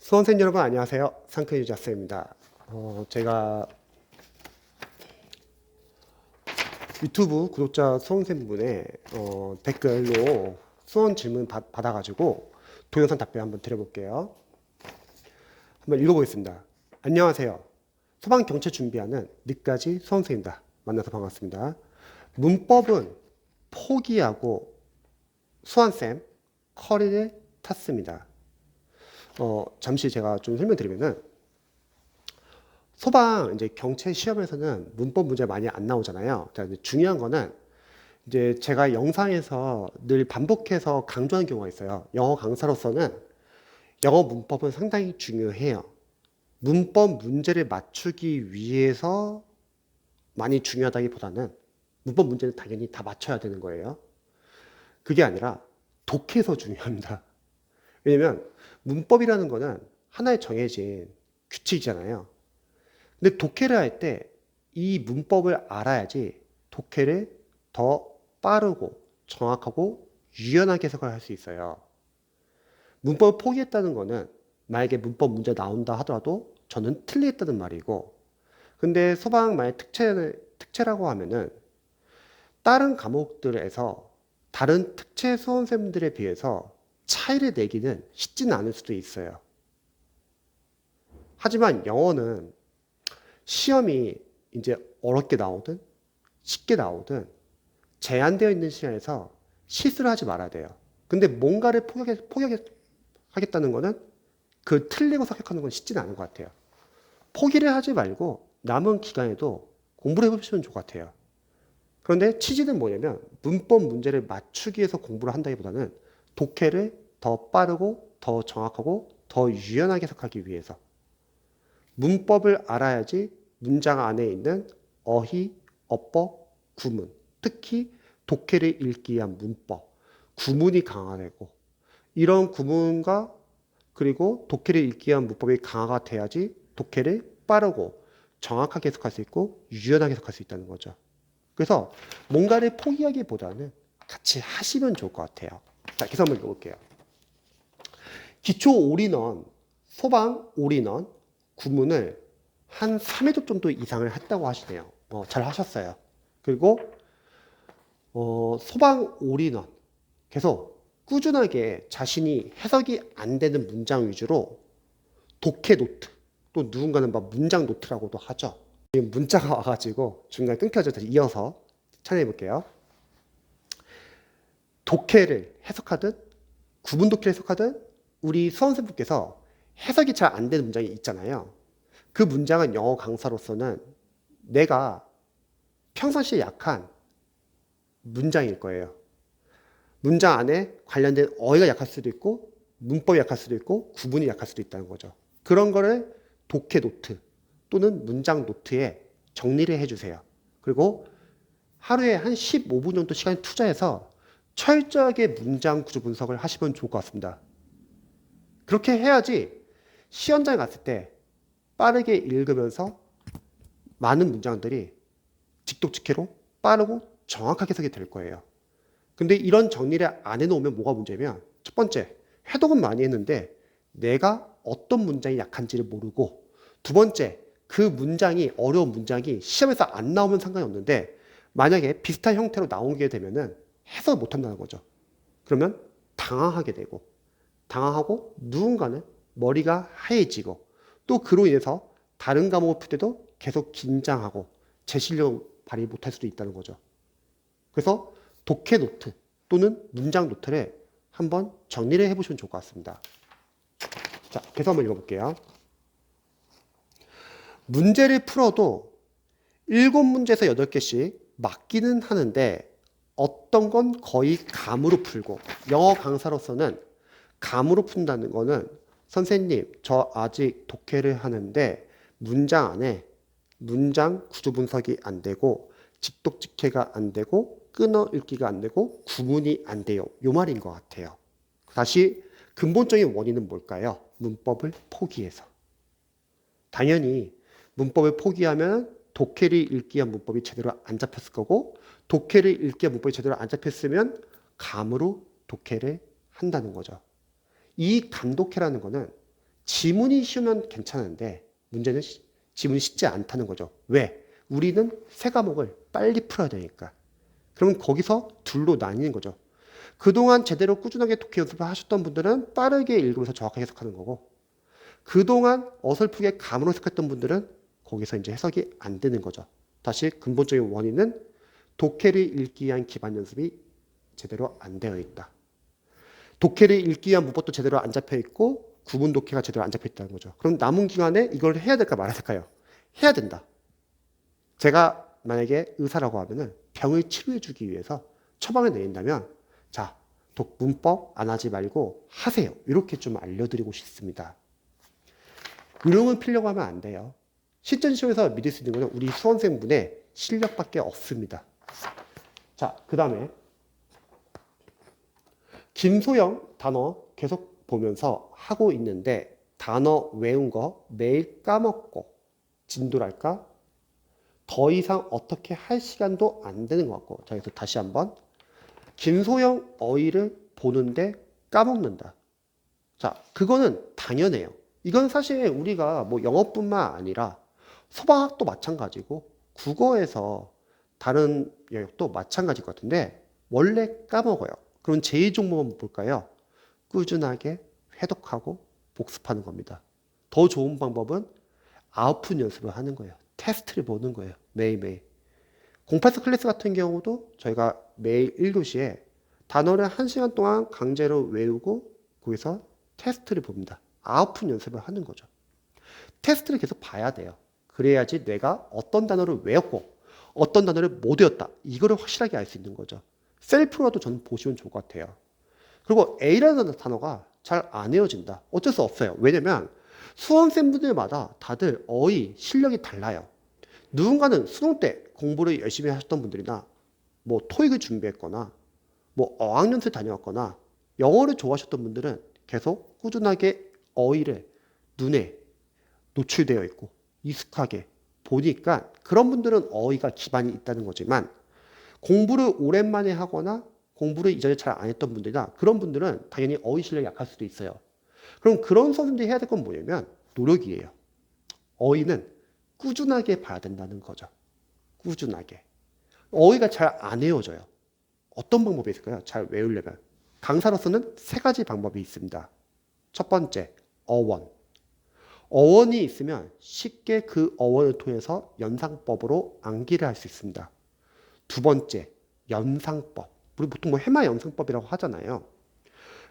수험생 여러분 안녕하세요. 상크유 자스입니다. 제가 유튜브 구독자 수험생분의 댓글로 수험 질문 받아가지고 동영상 답변 한번 드려볼게요. 한번 읽어보겠습니다. 안녕하세요. 소방경찰 준비하는 늦까지 수험생입니다. 만나서 반갑습니다. 문법은 포기하고 수환쌤 커리를 탔습니다. 잠시 제가 좀 설명드리면은 소방 이제 경찰 시험에서는 문법 문제 많이 안 나오잖아요. 자, 중요한 거는 이제 제가 영상에서 늘 반복해서 강조하는 경우가 있어요. 영어 강사로서는 영어 문법은 상당히 중요해요. 문법 문제를 맞추기 위해서 많이 중요하다기보다는 문법 문제는 당연히 다 맞춰야 되는 거예요. 그게 아니라 독해서 중요합니다. 왜냐면 문법이라는 거는 하나의 정해진 규칙이잖아요. 근데 독해를 할 때 이 문법을 알아야지 독해를 더 빠르고 정확하고 유연하게 해석을 할 수 있어요. 문법을 포기했다는 거는 만약에 문법 문제 나온다 하더라도 저는 틀리겠다는 말이고, 근데 소방 만약 특채라고 하면은 다른 과목들에서 다른 특채 수험생들에 비해서 차이를 내기는 쉽지는 않을 수도 있어요. 하지만 영어는 시험이 이제 어렵게 나오든 쉽게 나오든 제한되어 있는 시간에서 실수를 하지 말아야 돼요. 근데 뭔가를 포기하겠다는 거는 그 틀리고 생각하는 건 쉽지는 않은 것 같아요. 포기를 하지 말고 남은 기간에도 공부를 해보시면 좋을 것 같아요. 그런데 취지는 뭐냐면 문법 문제를 맞추기 위해서 공부를 한다기보다는 독해를 더 빠르고 더 정확하고 더 유연하게 해석하기 위해서 문법을 알아야지 문장 안에 있는 어휘, 어법, 구문, 특히 독해를 읽기 위한 문법, 구문이 강화되고 이런 구문과 그리고 독해를 읽기 위한 문법이 강화가 돼야지 독해를 빠르고 정확하게 해석할 수 있고 유연하게 해석할 수 있다는 거죠. 그래서 뭔가를 포기하기보다는 같이 하시면 좋을 것 같아요. 자, 계속 한번 읽어볼게요. 기초 올인원, 소방 올인원 구문을 한 3회독 정도 이상을 했다고 하시네요. 잘 하셨어요. 그리고 소방 올인원 계속 꾸준하게 자신이 해석이 안 되는 문장 위주로 독해 노트, 또 누군가는 막 문장 노트라고도 하죠. 지금 문자가 와가지고 중간에 끊겨져 다시 이어서 찾아내 볼게요. 독해를 해석하든 구문 독해를 해석하든 우리 수험생분께서 해석이 잘 안 되는 문장이 있잖아요. 그 문장은 영어 강사로서는 내가 평상시에 약한 문장일 거예요. 문장 안에 관련된 어휘가 약할 수도 있고 문법이 약할 수도 있고 구문이 약할 수도 있다는 거죠. 그런 거를 독해 노트 또는 문장 노트에 정리를 해주세요. 그리고 하루에 한 15분 정도 시간을 투자해서 철저하게 문장 구조 분석을 하시면 좋을 것 같습니다. 그렇게 해야지 시험장에 갔을 때 빠르게 읽으면서 많은 문장들이 직독직해로 빠르고 정확하게 해석이 될 거예요. 근데 이런 정리를 안 해놓으면 뭐가 문제냐면 첫 번째, 해독은 많이 했는데 내가 어떤 문장이 약한지를 모르고 두 번째, 그 문장이 어려운 문장이 시험에서 안 나오면 상관이 없는데 만약에 비슷한 형태로 나오게 되면은 해석을 못 한다는 거죠. 그러면 당황하게 되고 당황하고 누군가는 머리가 하얘지고 또 그로 인해서 다른 과목을 풀 때도 계속 긴장하고 제 실력을 발휘 못할 수도 있다는 거죠. 그래서 독해 노트 또는 문장 노트를 한번 정리를 해보시면 좋을 것 같습니다. 자, 계속 한번 읽어볼게요. 문제를 풀어도 7문제에서 8개씩 맞기는 하는데 어떤 건 거의 감으로 풀고 영어 강사로서는 감으로 푼다는 거는 선생님 저 아직 독해를 하는데 문장 안에 문장 구조 분석이 안 되고 직독직해가 안 되고 끊어 읽기가 안 되고 구문이 안 돼요. 요 말인 것 같아요. 다시 근본적인 원인은 뭘까요? 문법을 포기해서. 당연히 문법을 포기하면 독해를 읽기 위한 문법이 제대로 안 잡혔을 거고 독해를 읽기 위한 문법이 제대로 안 잡혔으면 감으로 독해를 한다는 거죠. 이 감독해라는 거는 지문이 쉬우면 괜찮은데 문제는 지문이 쉽지 않다는 거죠. 왜? 우리는 세 과목을 빨리 풀어야 되니까. 그러면 거기서 둘로 나뉘는 거죠. 그동안 제대로 꾸준하게 독해 연습을 하셨던 분들은 빠르게 읽으면서 정확하게 해석하는 거고, 그동안 어설프게 감으로 해석했던 분들은 거기서 이제 해석이 안 되는 거죠. 다시 근본적인 원인은 독해를 읽기 위한 기반 연습이 제대로 안 되어 있다. 독해를 읽기 위한 문법도 제대로 안 잡혀 있고 구분 독해가 제대로 안 잡혀 있다는 거죠. 그럼 남은 기간에 이걸 해야 될까 말아야 될까요? 해야 된다. 제가 만약에 의사라고 하면은 병을 치료해 주기 위해서 처방을 내린다면 자, 문법 안 하지 말고 하세요. 이렇게 좀 알려드리고 싶습니다. 의료는 필려고 하면 안 돼요. 실전 시험에서 믿을 수 있는 것은 우리 수험생분의 실력밖에 없습니다. 자, 그 다음에 김소영 단어 계속 보면서 하고 있는데 단어 외운 거 매일 까먹고 진도랄까? 더 이상 어떻게 할 시간도 안 되는 것 같고. 자, 그래서 다시 한번 김소영 어휘를 보는데 까먹는다. 자, 그거는 당연해요. 이건 사실 우리가 뭐 영어뿐만 아니라 소방학도 마찬가지고 국어에서 다른 영역도 마찬가지일 것 같은데 원래 까먹어요. 그럼 제2종목은 볼까요? 꾸준하게 회독하고 복습하는 겁니다. 더 좋은 방법은 아웃풋 연습을 하는 거예요. 테스트를 보는 거예요. 매일매일. 08스 클래스 같은 경우도 저희가 매일 1교시에 단어를 1시간 동안 강제로 외우고 거기서 테스트를 봅니다. 아웃풋 연습을 하는 거죠. 테스트를 계속 봐야 돼요. 그래야지 내가 어떤 단어를 외웠고 어떤 단어를 못 외웠다. 이거를 확실하게 알 수 있는 거죠. 셀프로라도 저는 보시면 좋을 것 같아요. 그리고 A라는 단어가 잘 안 외워진다. 어쩔 수 없어요. 왜냐면 수험생분들마다 다들 어휘 실력이 달라요. 누군가는 수능 때 공부를 열심히 하셨던 분들이나 뭐 토익을 준비했거나 뭐 어학연수를 다녀왔거나 영어를 좋아하셨던 분들은 계속 꾸준하게 어휘를 눈에 노출되어 있고 익숙하게 보니까 그런 분들은 어휘가 기반이 있다는 거지만 공부를 오랜만에 하거나 공부를 이전에 잘 안 했던 분들이나 그런 분들은 당연히 어휘 실력이 약할 수도 있어요. 그럼 그런 선생님들이 해야 될 건 뭐냐면 노력이에요. 어휘는 꾸준하게 봐야 된다는 거죠. 꾸준하게. 어휘가 잘 안 외워져요. 어떤 방법이 있을까요? 잘 외우려면. 강사로서는 세 가지 방법이 있습니다. 첫 번째, 어원. 어원이 있으면 쉽게 그 어원을 통해서 연상법으로 암기를 할 수 있습니다. 두 번째, 연상법. 우리 보통 뭐 해마 연상법이라고 하잖아요.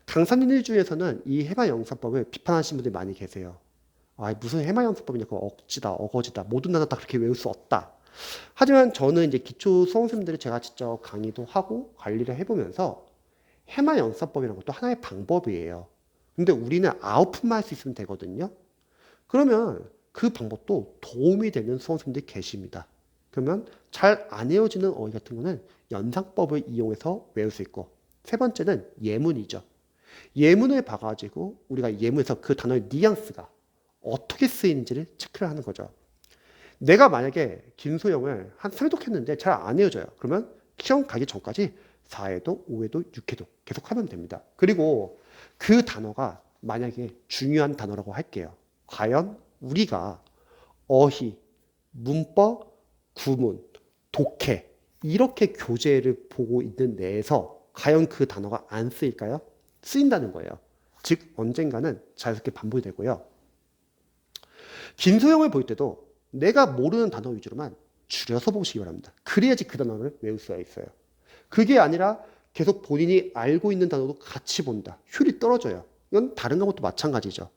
강사님들 중에서는 이 해마 연상법을 비판하시는 분들이 많이 계세요. 아, 무슨 해마 연상법이냐, 그거 억지다, 어거지다, 모든 단어 다 그렇게 외울 수 없다. 하지만 저는 이제 기초 수험생들이 제가 직접 강의도 하고 관리를 해보면서 해마 연산법이라는 것도 하나의 방법이에요. 근데 우리는 아웃풋만 할 수 있으면 되거든요. 그러면 그 방법도 도움이 되는 수험생들이 계십니다. 그러면 잘 안 외워지는 어휘 같은 거는 연상법을 이용해서 외울 수 있고, 세 번째는 예문이죠. 예문을 봐가지고 우리가 예문에서 그 단어의 뉘앙스가 어떻게 쓰이는지를 체크를 하는 거죠. 내가 만약에 김소영을 한 3회독 했는데 잘 안 외워져요. 그러면 시험 가기 전까지 4회독, 5회독, 6회독 계속 하면 됩니다. 그리고 그 단어가 만약에 중요한 단어라고 할게요. 과연 우리가 어휘, 문법, 구문, 독해 이렇게 교재를 보고 있는 내에서 과연 그 단어가 안 쓰일까요? 쓰인다는 거예요. 즉 언젠가는 자연스럽게 반복이 되고요. 김소영을 볼 때도 내가 모르는 단어 위주로만 줄여서 보시기 바랍니다. 그래야지 그 단어를 외울 수가 있어요. 그게 아니라 계속 본인이 알고 있는 단어도 같이 본다. 효율이 떨어져요. 이건 다른 과목도 마찬가지죠.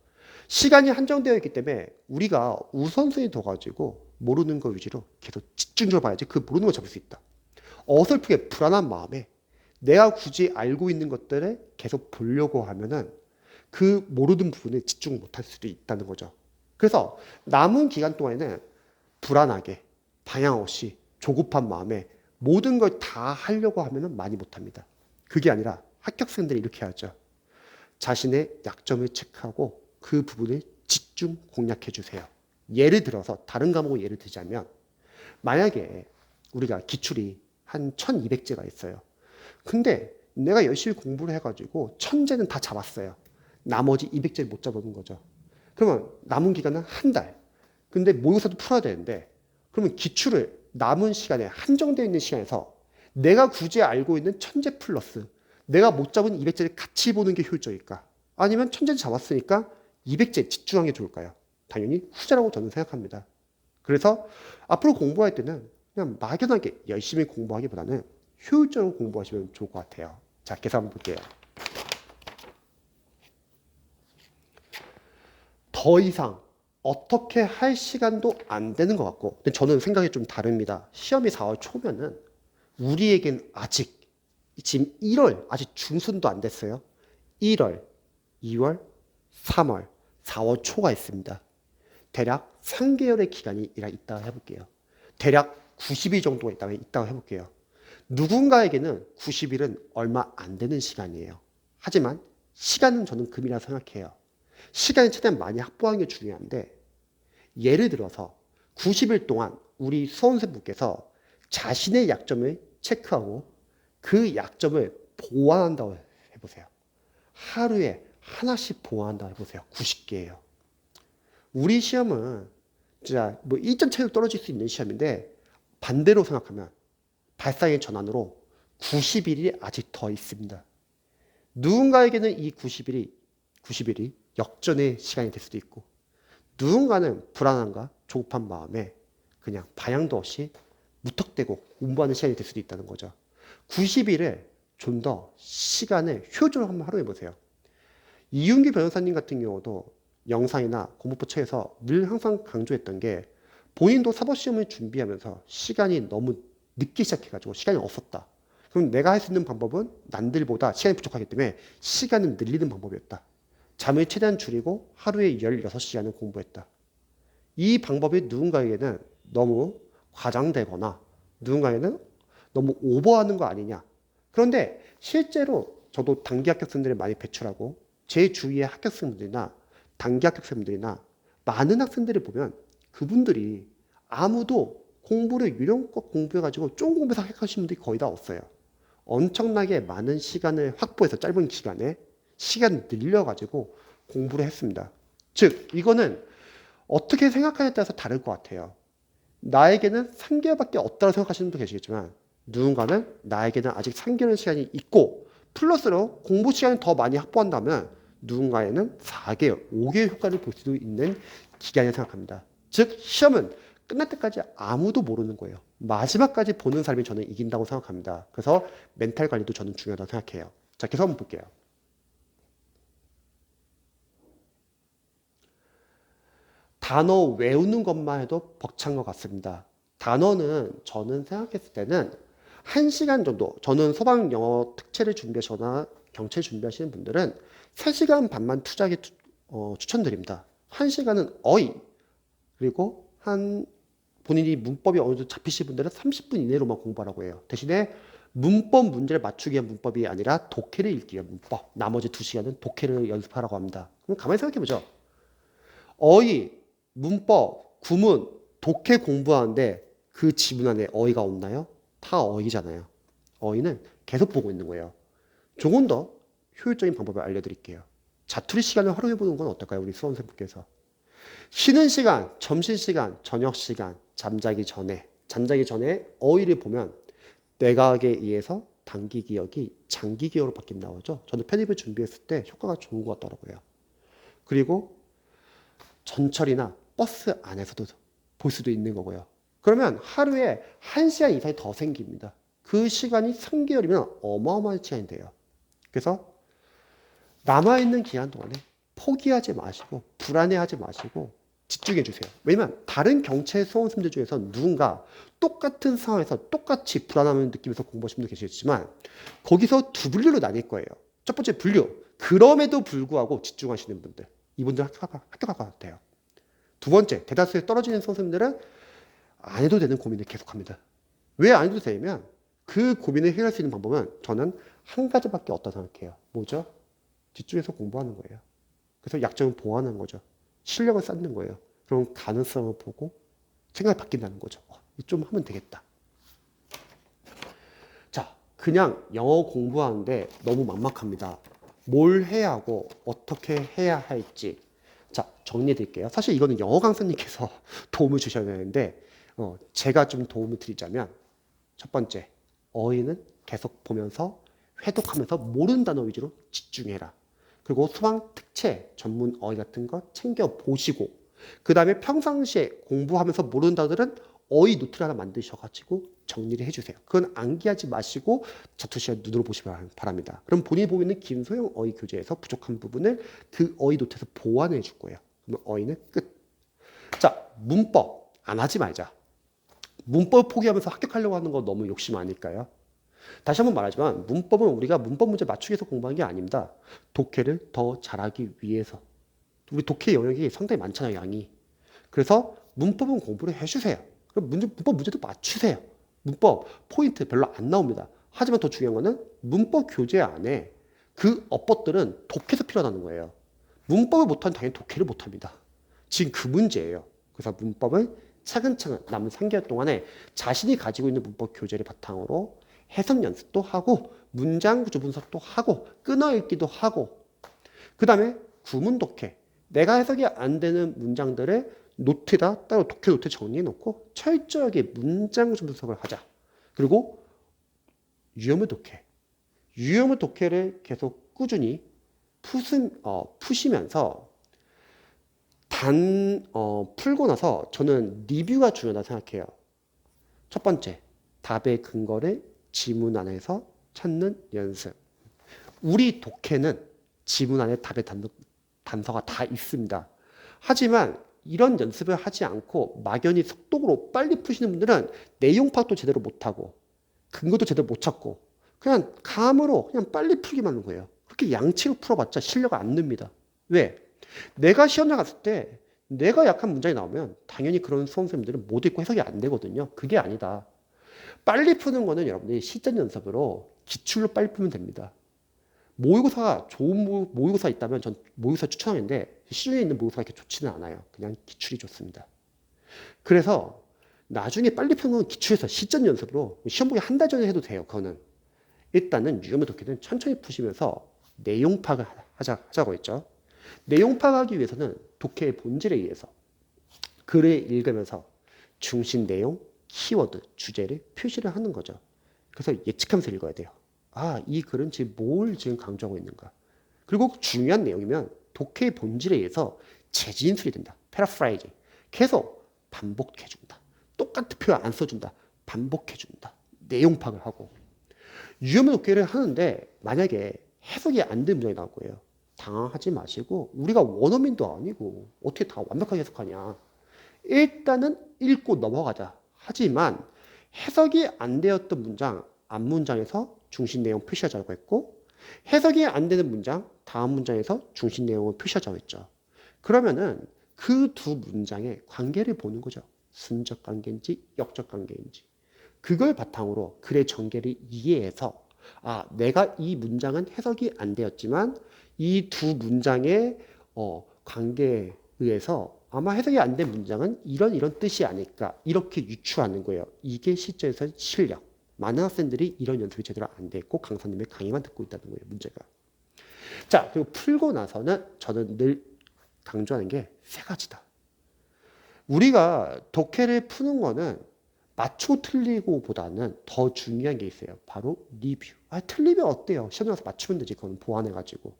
시간이 한정되어 있기 때문에 우리가 우선순위 둬가지고 모르는 거 위주로 계속 집중적으로 봐야지 그 모르는 걸 잡을 수 있다. 어설프게 불안한 마음에 내가 굳이 알고 있는 것들을 계속 보려고 하면은 그 모르는 부분에 집중 못할 수도 있다는 거죠. 그래서 남은 기간 동안에는 불안하게 방향 없이 조급한 마음에 모든 걸 다 하려고 하면은 많이 못합니다. 그게 아니라 합격생들이 이렇게 하죠. 자신의 약점을 체크하고 그 부분을 집중 공략해 주세요. 예를 들어서 다른 과목을 예를 들자면 만약에 우리가 기출이 한 1200제가 있어요. 근데 내가 열심히 공부를 해가지고 1000제는 다 잡았어요. 나머지 200제를 못 잡은 거죠. 그러면 남은 기간은 한 달. 근데 모의고사도 풀어야 되는데 그러면 기출을 남은 시간에 한정되어 있는 시간에서 내가 굳이 알고 있는 천재 플러스 내가 못 잡은 200제를 같이 보는 게 효율적일까? 아니면 천재를 잡았으니까 200제 집중하는 게 좋을까요? 당연히 후자라고 저는 생각합니다. 그래서 앞으로 공부할 때는 그냥 막연하게 열심히 공부하기보다는 효율적으로 공부하시면 좋을 것 같아요. 자, 계산 한번 볼게요. 더 이상 어떻게 할 시간도 안 되는 것 같고, 근데 저는 생각이 좀 다릅니다. 시험이 4월 초면은 우리에겐 아직 지금 1월 아직 중순도 안 됐어요. 1월, 2월, 3월, 4월 초가 있습니다. 대략 3개월의 기간이 있다고 해볼게요. 대략 90일 정도가 있다고 해볼게요. 누군가에게는 90일은 얼마 안 되는 시간이에요. 하지만 시간은 저는 금이라 생각해요. 시간을 최대한 많이 확보하는 게 중요한데 예를 들어서 90일 동안 우리 수험생분께서 자신의 약점을 체크하고 그 약점을 보완한다고 해보세요. 하루에 하나씩 보완한다고 해보세요. 90개예요. 우리 시험은 진짜 뭐 1점 차이로 떨어질 수 있는 시험인데 반대로 생각하면 발상의 전환으로 90일이 아직 더 있습니다. 누군가에게는 이 90일이 역전의 시간이 될 수도 있고 누군가는 불안함과 조급한 마음에 그냥 방향도 없이 무턱대고 공부하는 시간이 될 수도 있다는 거죠. 90일을 좀 더 시간을 효율적으로 한번 활용해 보세요. 이윤기 변호사님 같은 경우도 영상이나 공부부처에서 늘 항상 강조했던 게 본인도 사법시험을 준비하면서 시간이 너무 늦게 시작해가지고 시간이 없었다. 그럼 내가 할 수 있는 방법은 남들보다 시간이 부족하기 때문에 시간을 늘리는 방법이었다. 잠을 최대한 줄이고 하루에 16시간을 공부했다. 이 방법이 누군가에게는 너무 과장되거나 누군가에게는 너무 오버하는 거 아니냐. 그런데 실제로 저도 단기 합격생들을 많이 배출하고 제 주위의 합격생분들이나 단기 합격생분들이나 많은 학생들을 보면 그분들이 아무도 공부를 유령껏 공부해가지고 좀 공부해서 합격하신 분들이 거의 다 없어요. 엄청나게 많은 시간을 확보해서 짧은 기간에 시간 늘려가지고 공부를 했습니다. 즉 이거는 어떻게 생각하냐에 따라서 다를 것 같아요. 나에게는 3개월밖에 없다고 생각하시는 분도 계시겠지만 누군가는 나에게는 아직 3개월 시간이 있고 플러스로 공부 시간을 더 많이 확보한다면 누군가에는 4개월, 5개월 효과를 볼 수도 있는 기간이라고 생각합니다. 즉 시험은 끝날 때까지 아무도 모르는 거예요. 마지막까지 보는 사람이 저는 이긴다고 생각합니다. 그래서 멘탈 관리도 저는 중요하다고 생각해요. 자, 계속 한번 볼게요. 단어 외우는 것만 해도 벅찬 것 같습니다. 단어는 저는 생각했을 때는 1시간 정도, 저는 소방 영어 특채를 준비하시거나 경찰 준비하시는 분들은 3시간 반만 투자하기 추천드립니다. 1시간은 어휘, 그리고 본인이 문법이 어느 정도 잡히실 분들은 30분 이내로만 공부하라고 해요. 대신에 문법 문제를 맞추기 위한 문법이 아니라 독해를 읽기 위한 문법. 나머지 2시간은 독해를 연습하라고 합니다. 그럼 가만히 생각해보죠. 어휘, 문법, 구문, 독해 공부하는데 그 지문 안에 어휘가 없나요? 다 어휘잖아요. 어휘는 계속 보고 있는 거예요. 조금 더 효율적인 방법을 알려드릴게요. 자투리 시간을 활용해보는 건 어떨까요? 우리 수험생분께서. 쉬는 시간, 점심시간, 저녁시간, 잠자기 전에 어휘를 보면 내각에 의해서 단기 기억이 장기 기억으로 바뀐다고 하죠. 저는 편입을 준비했을 때 효과가 좋은 것 같더라고요. 그리고 전철이나 버스 안에서도 볼 수도 있는 거고요. 그러면 하루에 1시간 이상이 더 생깁니다. 그 시간이 3개월이면 어마어마한 시간이 돼요. 그래서 남아있는 기간 동안에 포기하지 마시고 불안해하지 마시고 집중해 주세요. 왜냐면 다른 경찰 수험생들 중에서 누군가 똑같은 상황에서 똑같이 불안함을 느끼면서 공부하시는 분도 계시겠지만 거기서 두 분류로 나뉠 거예요. 첫 번째 분류, 그럼에도 불구하고 집중하시는 분들, 이분들 합격할 것 같아요. 두 번째, 대다수의 떨어지는 수험생들은 안 해도 되는 고민을 계속합니다. 왜 안 해도 되냐면 그 고민을 해결할 수 있는 방법은 저는 한 가지밖에 없다고 생각해요. 뭐죠? 집중해서 공부하는 거예요. 그래서 약점을 보완하는 거죠. 실력을 쌓는 거예요. 그럼 가능성을 보고 생각이 바뀐다는 거죠. 좀 하면 되겠다. 자, 그냥 영어 공부하는데 너무 막막합니다. 뭘 해야 하고 어떻게 해야 할지 자, 정리해 드릴게요. 사실 이거는 영어 강사님께서 도움을 주셔야 되는데 제가 좀 도움을 드리자면 첫 번째, 어휘는 계속 보면서 회독하면서 모르는 단어 위주로 집중해라. 그리고 수강 특채, 전문 어휘 같은 거 챙겨 보시고 그 다음에 평상시에 공부하면서 모르는 단어들은 어휘 노트를 하나 만드셔가지고 정리를 해주세요. 그건 암기하지 마시고 자투시간 눈으로 보시기 바랍니다. 그럼 본인이 보고 있는 김소영 어휘 교재에서 부족한 부분을 그 어휘 노트에서 보완해 줄 거예요. 그러면 어휘는 끝. 자, 문법 안 하지 말자. 문법 포기하면서 합격하려고 하는 거 너무 욕심 아닐까요? 다시 한번 말하지만 문법은 우리가 문법 문제 맞추기 위해서 공부한 게 아닙니다. 독해를 더 잘하기 위해서. 우리 독해 영역이 상당히 많잖아요, 양이. 그래서 문법은 공부를 해주세요. 그럼 문법 문제도 맞추세요. 문법 포인트 별로 안 나옵니다. 하지만 더 중요한 거는 문법 교재 안에 그 어법들은 독해에서 필요하다는 거예요. 문법을 못하면 당연히 독해를 못합니다. 지금 그 문제예요. 그래서 문법을 차근차근 남은 3개월 동안에 자신이 가지고 있는 문법 교재를 바탕으로 해석 연습도 하고 문장 구조 분석도 하고 끊어읽기도 하고 그 다음에 구문 독해 내가 해석이 안 되는 문장들을 노트에다 따로 독해 노트 정리해 놓고 철저하게 문장 구조 분석을 하자. 그리고 유형물 독해 유형물 독해를 계속 꾸준히 푸시면서 풀고 나서 저는 리뷰가 중요하다고 생각해요. 첫 번째, 답의 근거를 지문 안에서 찾는 연습. 우리 독해는 지문 안에 답의 단서가 다 있습니다. 하지만 이런 연습을 하지 않고 막연히 속독으로 빨리 푸시는 분들은 내용 파악도 제대로 못하고 근거도 제대로 못 찾고 그냥 감으로 그냥 빨리 풀기만 하는 거예요. 그렇게 양치로 풀어봤자 실력 안 늡니다. 왜? 내가 시험장 갔을 때 내가 약한 문장이 나오면 당연히 그런 수험생들은 못 읽고 해석이 안 되거든요. 그게 아니다. 빨리 푸는 거는 여러분들이 실전 연습으로 기출로 빨리 풀면 됩니다. 모의고사가 좋은 모의고사 있다면 전 모의고사 추천하는데 시중에 있는 모의고사가 이렇게 좋지는 않아요. 그냥 기출이 좋습니다. 그래서 나중에 빨리 푸는 건 기출에서 실전 연습으로 시험 보기 한 달 전에 해도 돼요. 그거는 일단은 유형의 독해는 천천히 푸시면서 내용 파악을 하자고 했죠. 내용 파악하기 위해서는 독해의 본질에 의해서 글을 읽으면서 중심 내용, 키워드, 주제를 표시를 하는 거죠. 그래서 예측하면서 읽어야 돼요. 아, 이 글은 지금 뭘 지금 강조하고 있는가. 그리고 중요한 내용이면 독해의 본질에 의해서 재진술이 된다. 패러프라이즈. 계속 반복해준다. 똑같은 표현 안 써준다. 반복해준다. 내용 파악을 하고. 유형의 독해를 하는데 만약에 해석이 안 되는 문장이 나올 거예요. 당황하지 마시고 우리가 원어민도 아니고 어떻게 다 완벽하게 해석하냐. 일단은 읽고 넘어가자. 하지만 해석이 안 되었던 문장, 앞문장에서 중심 내용 표시하자고 했고 해석이 안 되는 문장, 다음 문장에서 중심 내용을 표시하자고 했죠. 그러면은 그 두 문장의 관계를 보는 거죠. 순적 관계인지 역적 관계인지. 그걸 바탕으로 글의 전개를 이해해서 아, 내가 이 문장은 해석이 안 되었지만 이 두 문장의 관계에 의해서 아마 해석이 안 된 문장은 이런 뜻이 아닐까 이렇게 유추하는 거예요. 이게 실전에서 실력. 많은 학생들이 이런 연습이 제대로 안 돼 있고 강사님의 강의만 듣고 있다는 거예요. 문제가. 자, 그리고 풀고 나서는 저는 늘 강조하는 게 세 가지다. 우리가 독해를 푸는 거는 맞추고 틀리고 보다는 더 중요한 게 있어요. 바로 리뷰. 아, 틀리면 어때요? 시험 나서 맞추면 되지. 그건 보완해가지고.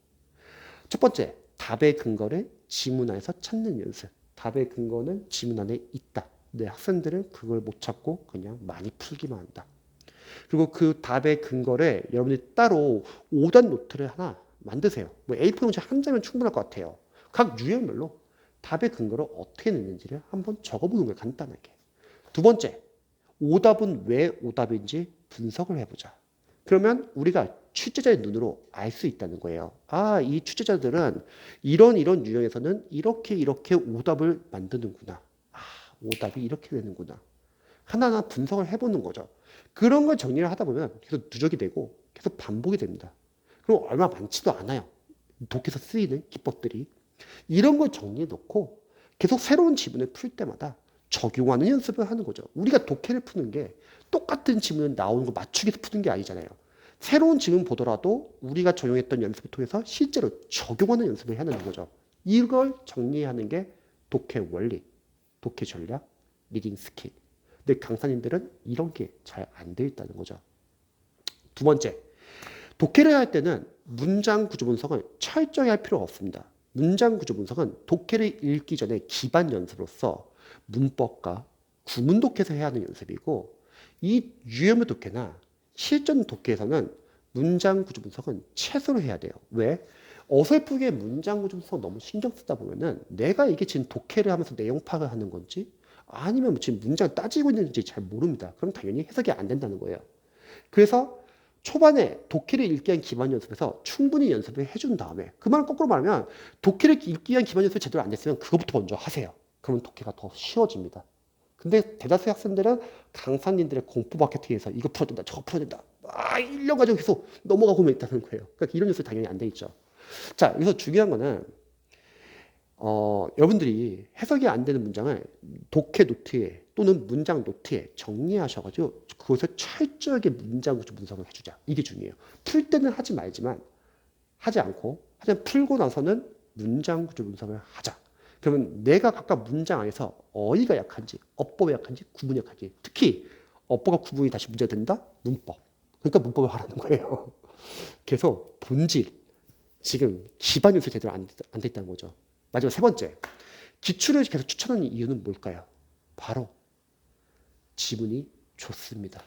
첫 번째, 답의 근거를 지문 안에서 찾는 연습. 답의 근거는 지문 안에 있다. 근데 학생들은 그걸 못 찾고 그냥 많이 풀기만 한다. 그리고 그 답의 근거를 여러분들이 따로 5단 노트를 하나 만드세요. 뭐 A4 용지 한 장면 충분할 것 같아요. 각 유형별로 답의 근거를 어떻게 냈는지를 한번 적어보는 거예요. 간단하게. 두 번째, 오답은 왜 오답인지 분석을 해보자. 그러면 우리가 출제자의 눈으로 알 수 있다는 거예요. 아, 이 출제자들은 이런 유형에서는 이렇게 오답을 만드는구나. 아, 오답이 이렇게 되는구나. 하나하나 분석을 해보는 거죠. 그런 걸 정리를 하다 보면 계속 누적이 되고 계속 반복이 됩니다. 그리고 얼마 많지도 않아요. 독해에서 쓰이는 기법들이. 이런 걸 정리해 놓고 계속 새로운 지문을 풀 때마다 적용하는 연습을 하는 거죠. 우리가 독해를 푸는 게 똑같은 지문 나오는 거 맞추기 위해서 푸는 게 아니잖아요. 새로운 지문 보더라도 우리가 적용했던 연습을 통해서 실제로 적용하는 연습을 해야 하는 거죠. 이걸 정리하는 게 독해 원리, 독해 전략, 리딩 스킬. 근데 강사님들은 이런 게 잘 안 돼 있다는 거죠. 두 번째, 독해를 할 때는 문장 구조 분석을 철저히 할 필요가 없습니다. 문장 구조 분석은 독해를 읽기 전에 기반 연습으로서 문법과 구문 독해에서 해야 하는 연습이고, 이 유형의 독해나 실전 독해에서는 문장 구조 분석은 최소로 해야 돼요. 왜? 어설프게 문장 구조 분석 너무 신경 쓰다 보면은 내가 이게 지금 독해를 하면서 내용 파악을 하는 건지 아니면 지금 문장을 따지고 있는지 잘 모릅니다. 그럼 당연히 해석이 안 된다는 거예요. 그래서 초반에 독해를 읽기 위한 기반 연습에서 충분히 연습을 해준 다음에, 그 말은 거꾸로 말하면 독해를 읽기 위한 기반 연습이 제대로 안 됐으면 그것부터 먼저 하세요. 그러면 독해가 더 쉬워집니다. 근데 대다수의 학생들은 강사님들의 공포 마케팅에서 이거 풀어야 된다, 저거 풀어야 된다, 1년 가지고 계속 넘어가고만 있다는 거예요. 그러니까 이런 연습이 당연히 안 돼 있죠. 자, 여기서 중요한 거는 여러분들이 해석이 안 되는 문장을 독해 노트에 또는 문장 노트에 정리하셔가지고 그것을 철저하게 문장 구조 분석을 해주자. 이게 중요해요. 풀 때는 하지 말지만, 하지 않고, 하지만 풀고 나서는 문장 구조 분석을 하자. 그러면 내가 각각 문장 안에서 어휘가 약한지, 어법이 약한지, 구문이 약한지, 특히 어법과 구문이 다시 문제가 된다? 문법. 그러니까 문법을 하라는 거예요. 그래서 본질, 지금 기반 요소 제대로 안 돼 있다는 거죠. 마지막 세 번째, 기출을 계속 추천하는 이유는 뭘까요? 바로 지문이 좋습니다.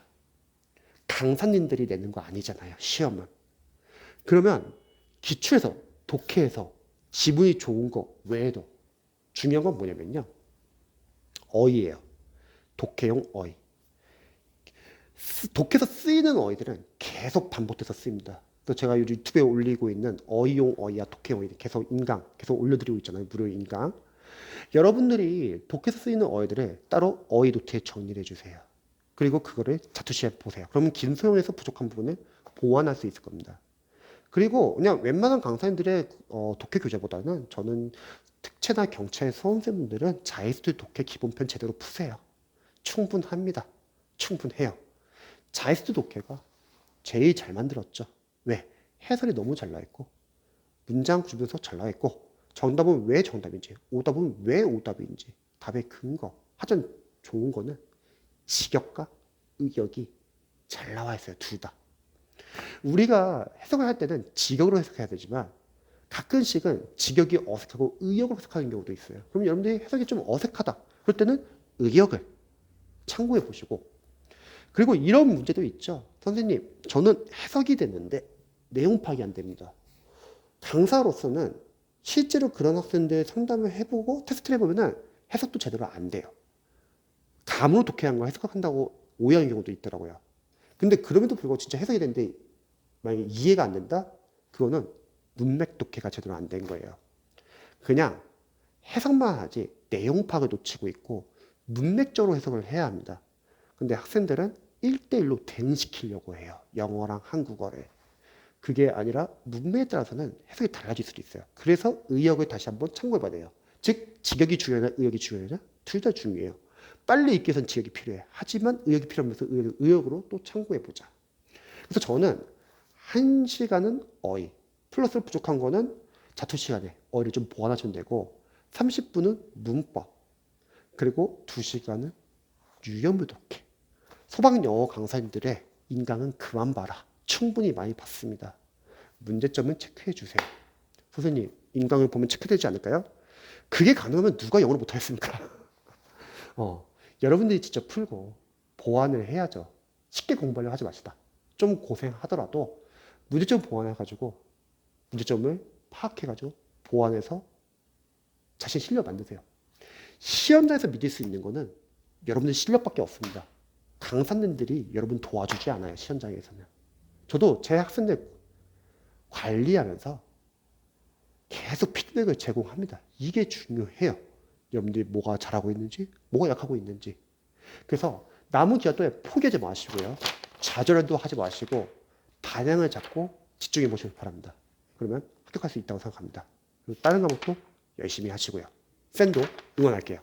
강사님들이 내는 거 아니잖아요, 시험은. 그러면 기출에서, 독해에서 지문이 좋은 거 외에도 중요한 건 뭐냐면요, 어휘예요. 독해용 어휘. 독해에서 쓰이는 어휘들은 계속 반복돼서 쓰입니다. 그래서 제가 요즘 유튜브에 올리고 있는 어휘용 어휘와 독해 어휘 계속 인강 계속 올려드리고 있잖아요. 무료 인강. 여러분들이 독해에서 쓰이는 어휘들을 따로 어휘 노트에 정리를 해주세요. 그리고 그거를 자투시에 보세요. 그러면 긴소형에서 부족한 부분을 보완할 수 있을 겁니다. 그리고 그냥 웬만한 강사님들의 독해 교재보다는 저는 특채나 경찰 수험생분들은 자이스트 독해 기본편 제대로 푸세요. 충분합니다. 충분해요. 자이스트 독해가 제일 잘 만들었죠. 왜? 해설이 너무 잘 나있고, 문장 구조에서 잘 나있고, 정답은 왜 정답인지, 오답은 왜 오답인지, 답의 근거, 하여튼 좋은 거는 직역과 의역이 잘 나와 있어요. 둘 다. 우리가 해석을 할 때는 직역으로 해석해야 되지만 가끔씩은 직역이 어색하고 의역으로 해석하는 경우도 있어요. 그럼 여러분들이 해석이 좀 어색하다, 그럴 때는 의역을 참고해 보시고, 그리고 이런 문제도 있죠. 선생님, 저는 해석이 됐는데 내용 파악이 안 됩니다. 강사로서는 실제로 그런 학생들 상담을 해보고 테스트를 해보면 해석도 제대로 안 돼요. 감으로 독해한 걸 해석한다고 오해하는 경우도 있더라고요. 근데 그럼에도 불구하고 진짜 해석이 됐는데 만약에 이해가 안 된다? 그거는 문맥 독해가 제대로 안 된 거예요. 그냥 해석만 하지 내용 파악을 놓치고 있고 문맥적으로 해석을 해야 합니다. 근데 학생들은 1대1로 대응시키려고 해요. 영어랑 한국어를. 그게 아니라 문맥에 따라서는 해석이 달라질 수도 있어요. 그래서 의역을 다시 한번 참고해봐야 돼요. 즉 직역이 중요하냐 의역이 중요하냐? 둘 다 중요해요. 빨리 읽기 위해서는 직역이 필요해. 하지만 의역이 필요하면서 의역으로 또 참고해보자. 그래서 저는 1시간은 어휘, 플러스 부족한 거는 자투 시간에 어휘를 좀 보완하시면 되고 30분은 문법, 그리고 2시간은 유연무 독해. 소방 영어 강사님들의 인강은 그만 봐라. 충분히 많이 봤습니다. 문제점은 체크해 주세요. 선생님, 인강을 보면 체크되지 않을까요? 그게 가능하면 누가 영어를 못하겠습니까? 여러분들이 직접 풀고 보완을 해야죠. 쉽게 공부하려고 하지 마시다. 좀 고생하더라도 문제점 보완해가지고 문제점을 파악해가지고 보완해서 자신 실력 만드세요. 시험장에서 믿을 수 있는 거는 여러분들 실력밖에 없습니다. 강사님들이 여러분 도와주지 않아요. 시험장에서는. 저도 제 학생들 관리하면서 계속 피드백을 제공합니다. 이게 중요해요. 여러분들이 뭐가 잘하고 있는지, 뭐가 약하고 있는지. 그래서 남은 기간 동안 포기하지 마시고요. 좌절도 하지 마시고 방향을 잡고 집중해 보시기 바랍니다. 그러면 합격할 수 있다고 생각합니다. 그리고 다른 과목도 열심히 하시고요. 쌤도 응원할게요.